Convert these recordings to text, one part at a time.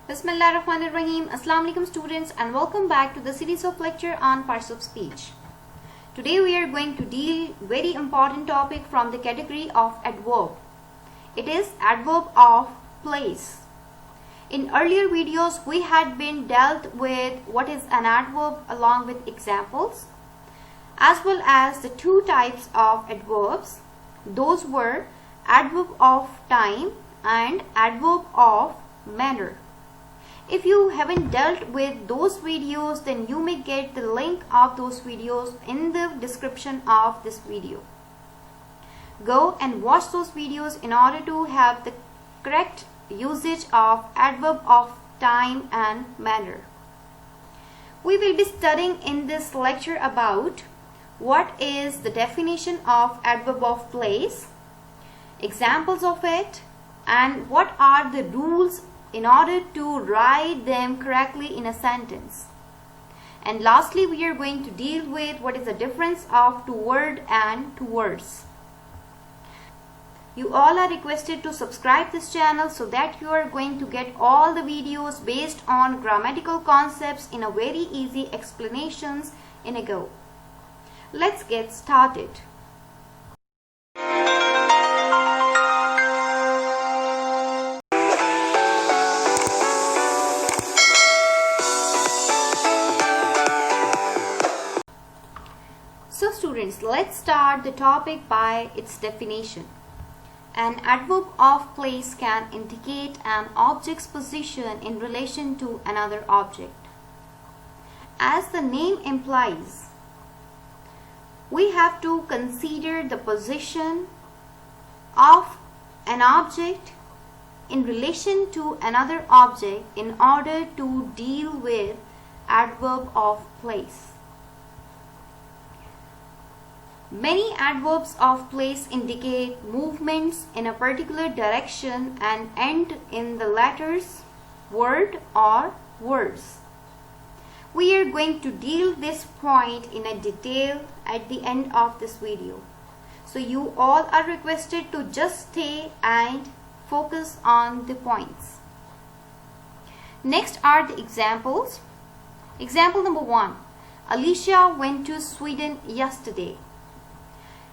Bismillahirrahmanirrahim. Assalamu alaikum students, and welcome back to the series of lecture on parts of speech. Today we are going to deal very important topic from the category of adverb. It is adverb of place. In earlier videos we had been dealt with what is an adverb along with examples, as well as the two types of adverbs. Those were adverb of time and adverb of manner. If you haven't dealt with those videos, then you may get the link of those videos in the description of this video. Go and watch those videos in order to have the correct usage of adverb of time and manner. We will be studying in this lecture about what is the definition of adverb of place, examples of it, and what are the rules in order to write them correctly in a sentence. And lastly, we are going to deal with what is the difference of to word and to words. You all are requested to subscribe this channel so that you are going to get all the videos based on grammatical concepts in a very easy explanations in a go. Let's get started. So students, let's start the topic by its definition. An adverb of place can indicate an object's position in relation to another object. As the name implies, we have to consider the position of an object in relation to another object in order to deal with adverb of place. Many adverbs of place indicate movements in a particular direction and end in the letters word or words. We are going to deal this point in a detail at the end of this video. So you all are requested to just stay and focus on the points. Next are the examples. Example number 1. Alicia went to Sweden yesterday.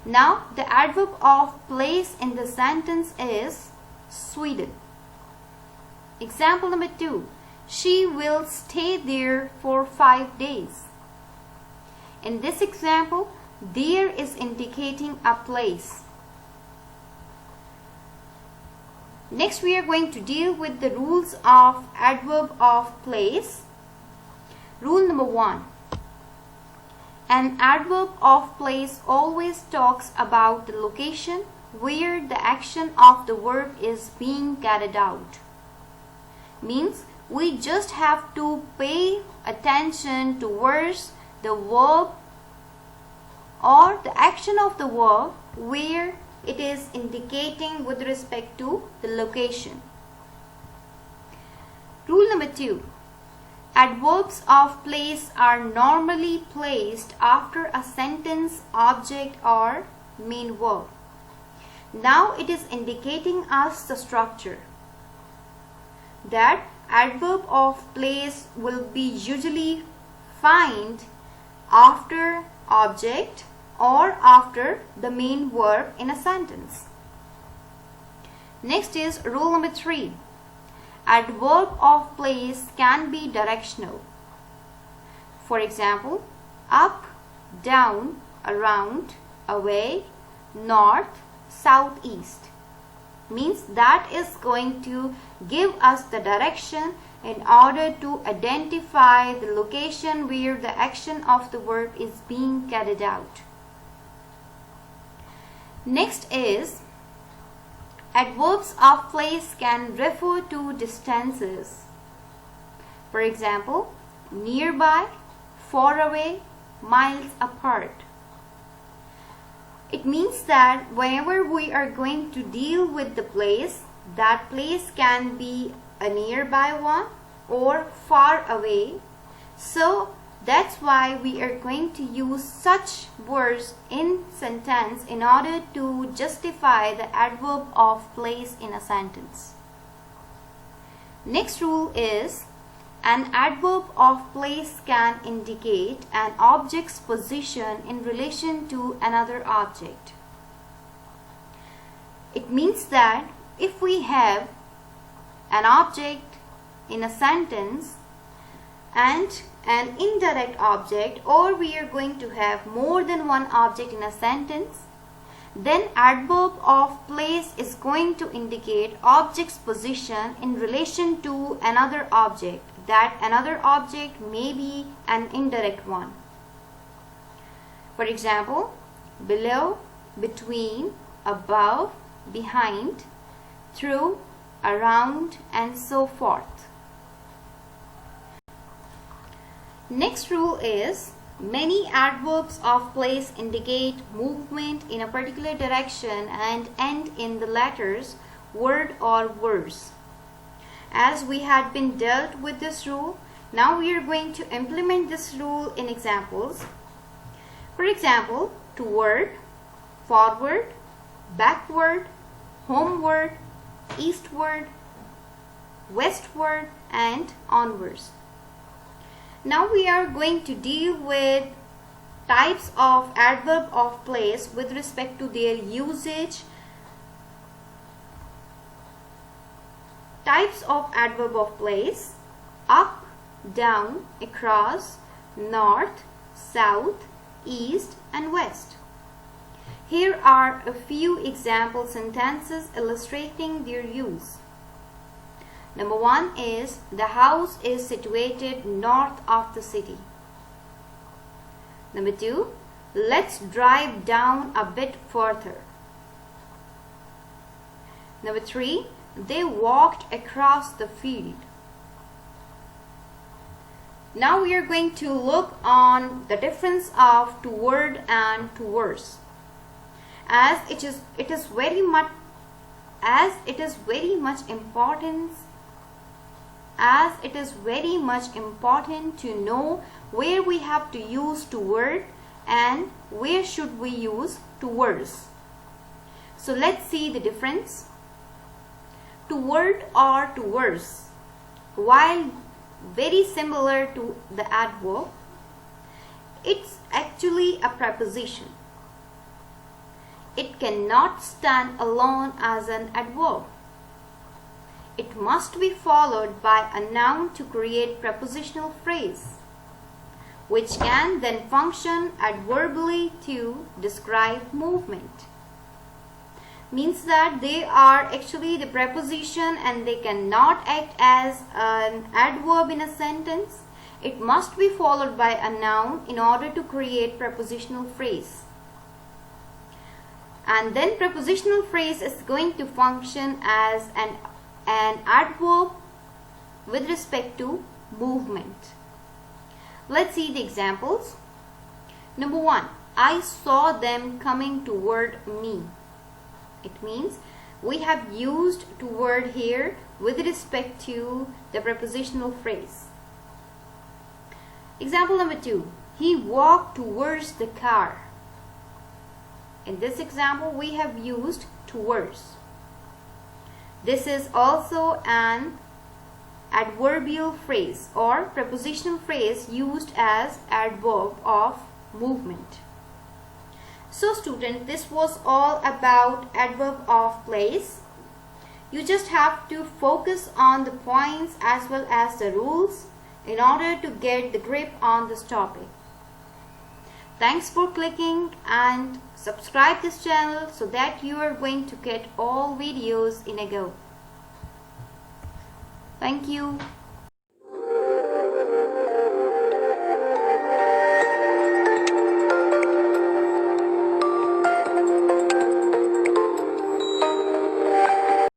Now the adverb of place in the sentence is Sweden. Example number 2. She will stay there for 5 days. In this example, there is indicating a place. Next we are going to deal with the rules of adverb of place. Rule number 1. An adverb of place always talks about the location where the action of the verb is being carried out. Means we just have to pay attention towards the verb or the action of the verb where it is indicating with respect to the location. Rule number 2. Adverbs of place are normally placed after a sentence, object or main verb. Now it is indicating us the structure that adverb of place will be usually found after object or after the main verb in a sentence. Next is rule number 3. Adverb of place can be directional. For example, up, down, around, away, north, south, east. Means that is going to give us the direction in order to identify the location where the action of the verb is being carried out. Next is adverbs of place can refer to distances. For example, nearby, far away, miles apart. It means that whenever we are going to deal with the place, that place can be a nearby one or far away. So that's why we are going to use such words in sentence in order to justify the adverb of place in a sentence. Next rule is an adverb of place can indicate an object's position in relation to another object. It means that if we have an object in a sentence and an indirect object, or we are going to have more than one object in a sentence, then adverb of place is going to indicate object's position in relation to another object. That another object may be an indirect one. For example, below, between, above, behind, through, around, and so forth. Next rule is many adverbs of place indicate movement in a particular direction and end in the letters word or verse. As we had been dealt with this rule, now we are going to implement this rule in examples. For example, toward, forward, backward, homeward, eastward, westward, and onwards. Now we are going to deal with types of adverb of place with respect to their usage. Types of adverb of place: up, down, across, north, south, east, and west. Here are a few example sentences illustrating their use. Number 1 is, the house is situated north of the city. Number 2, let's drive down a bit further. Number 3, they walked across the field. Now we are going to look on the difference of toward and towards. As it is very much important to know where we have to use toward and where should we use towards. So let's see the difference. Toward or towards, while very similar to the adverb, it's actually a preposition. It cannot stand alone as an adverb. It must be followed by a noun to create prepositional phrase, which can then function adverbally to describe movement. Means that they are actually the preposition and they cannot act as an adverb in a sentence. It must be followed by a noun in order to create prepositional phrase. And then prepositional phrase is going to function as an adverb with respect to movement. Let's see the examples. Number 1, I saw them coming toward me. It means we have used toward here with respect to the prepositional phrase. Example number 2, he walked towards the car. In this example, we have used towards. This is also an adverbial phrase or prepositional phrase used as adverb of movement. So student, this was all about adverb of place. You just have to focus on the points as well as the rules in order to get the grip on this topic. Thanks for clicking and subscribe this channel so that you are going to get all videos in a go. Thank you.